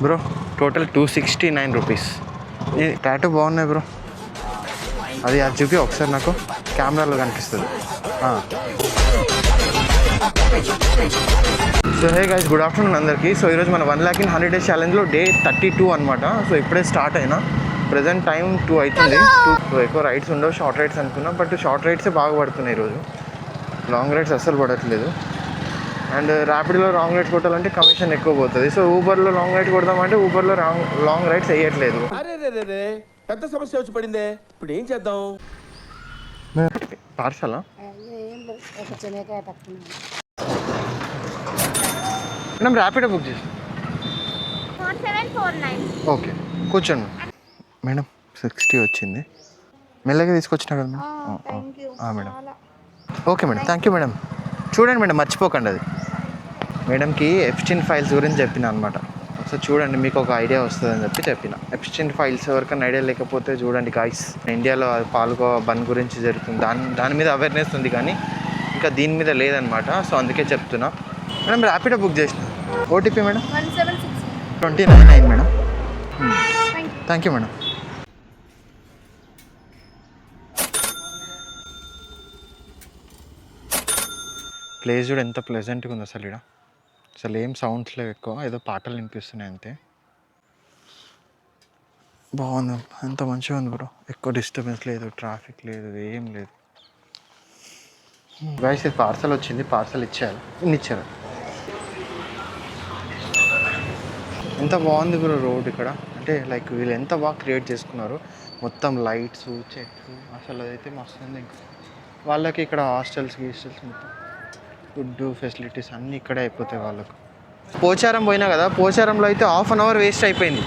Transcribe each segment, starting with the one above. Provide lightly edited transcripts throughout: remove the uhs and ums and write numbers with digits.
Bro total 269 rupees. ఈ tattoo బాగున్నాయి bro. అది చూపి ఒకసారి నాకు కెమెరాలో కనిపిస్తుంది. So hey guys, good afternoon అందరికీ. సో ఈరోజు మన 1 lakh in 100 days ఛాలెంజ్లో డే 32 అనమాట. సో ఇప్పుడే స్టార్ట్ అయినా. ప్రజెంట్ టైం 2 అవుతుంది. సో ఎక్కువ రైడ్స్ ఉండవు, షార్ట్ రైడ్స్ అనుకున్నా. బట్ షార్ట్ రైడ్సే బాగా పడుతున్నాయి ఈరోజు. లాంగ్ రైడ్స్ అస్సలు పడట్లేదు. అండ్ ర్యాపిడ్లో లాంగ్ రైడ్స్ కొట్టాలంటే కమిషన్ ఎక్కువ పోతుంది. సో ఊబర్లో లాంగ్ రైడ్ కొడదామంటే ఊబర్లో లాంగ్ రైడ్స్ వేయట్లేదు. పెద్ద సమస్య వచ్చి పడిందే, ఇప్పుడు ఏం చేద్దాం? పార్సలా? మేడం ర్యాపిడో బుక్ చేసి. ఓకే కూర్చోండి మేడం. 60 వచ్చింది. మెల్లగా తీసుకొచ్చినా కదా madam. Okay madam, thank you madam. చూడండి మేడం, మర్చిపోకండి అది. మేడంకి ఎప్స్టీన్ ఫైల్స్ గురించి చెప్పిన అనమాట. ఒకసారి చూడండి, మీకు ఒక ఐడియా వస్తుందని చెప్పిన. ఎప్స్టీన్ ఫైల్స్ ఎవరికైనా ఐడియా లేకపోతే చూడండి గాయ్స్. ఇండియాలో పాల్గో బన్ గురించి జరుగుతుంది, దాని మీద అవేర్నెస్ ఉంది కానీ ఇంకా దీని మీద లేదనమాట. సో అందుకే చెప్తున్నా. మేడం ర్యాపిడో బుక్ చేసిన. OTP madam 2099 madam. Thank you madam. Place కూడా ఎంత ప్లెజెంట్గా ఉంది అసలు. ఇక్కడ అసలు ఏం సౌండ్స్ లేవు ఎక్కువ, ఏదో పాటలు వినిపిస్తున్నాయి అంతే. బాగుంది, ఎంత మంచిగా ఉంది బ్రో. ఎక్కువ డిస్టర్బెన్స్ లేదు, ట్రాఫిక్ లేదు, ఏం లేదు. గైస్ ఇది పార్సల్ వచ్చింది, పార్సల్ ఇచ్చారు. ఎంత బాగుంది బ్రో రోడ్ ఇక్కడ. అంటే లైక్ వీళ్ళు ఎంత బాగా క్రియేట్ చేసుకున్నారు. మొత్తం లైట్స్, చెట్లు, అసలు అదైతే మస్తు ఉంది. ఇంకా వాళ్ళకి ఇక్కడ హాస్టల్స్ మొత్తం ఫుడ్ ఫెసిలిటీస్ అన్నీ ఇక్కడే అయిపోతాయి వాళ్ళకు. పోచారం పోయినా కదా, పోచారంలో అయితే ½ an hour వేస్ట్ అయిపోయింది.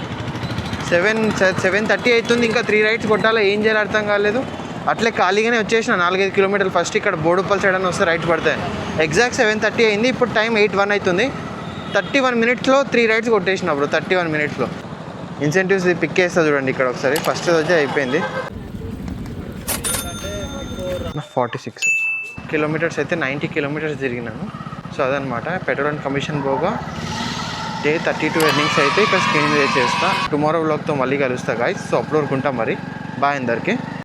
7:30 అవుతుంది, ఇంకా 3 రైడ్స్ కొట్టాలో ఏం చేయాలో అర్థం కాలేదు. అట్లే ఖాళీగానే వచ్చేసిన 4-5 కిలోమీటర్లు. ఫస్ట్ ఇక్కడ బోడుప్పల్ సైడ్ అని వస్తే రైడ్స్ పడతాయి. ఎగ్జాక్ట్ 7:30 అయింది. ఇప్పుడు టైం 8:01 అవుతుంది. 31 minutesలో 3 రైడ్స్ కొట్టేసిన బ్రో. 31 minutesలో ఇన్సెంటివ్స్ పిక్ చేస్తా చూడండి ఇక్కడ ఒకసారి. ఫస్ట్ వచ్చి అయిపోయింది. 46 కిలోమీటర్స్ అయితే 90 కిలోమీటర్స్ తిరిగినాను. సో అదనమాట. పెట్రోల్ అండ్ కమిషన్ పోగా డే 32 ఎర్నింగ్స్ అయితే ఇక్కడ స్క్రీన్ చేస్తా. టుమారో వ్లాగ్తో మళ్ళీ కలుస్తా గాయ్స్. సో అప్లోడ్ కుంటా మరి. బాయ్ అందరికీ.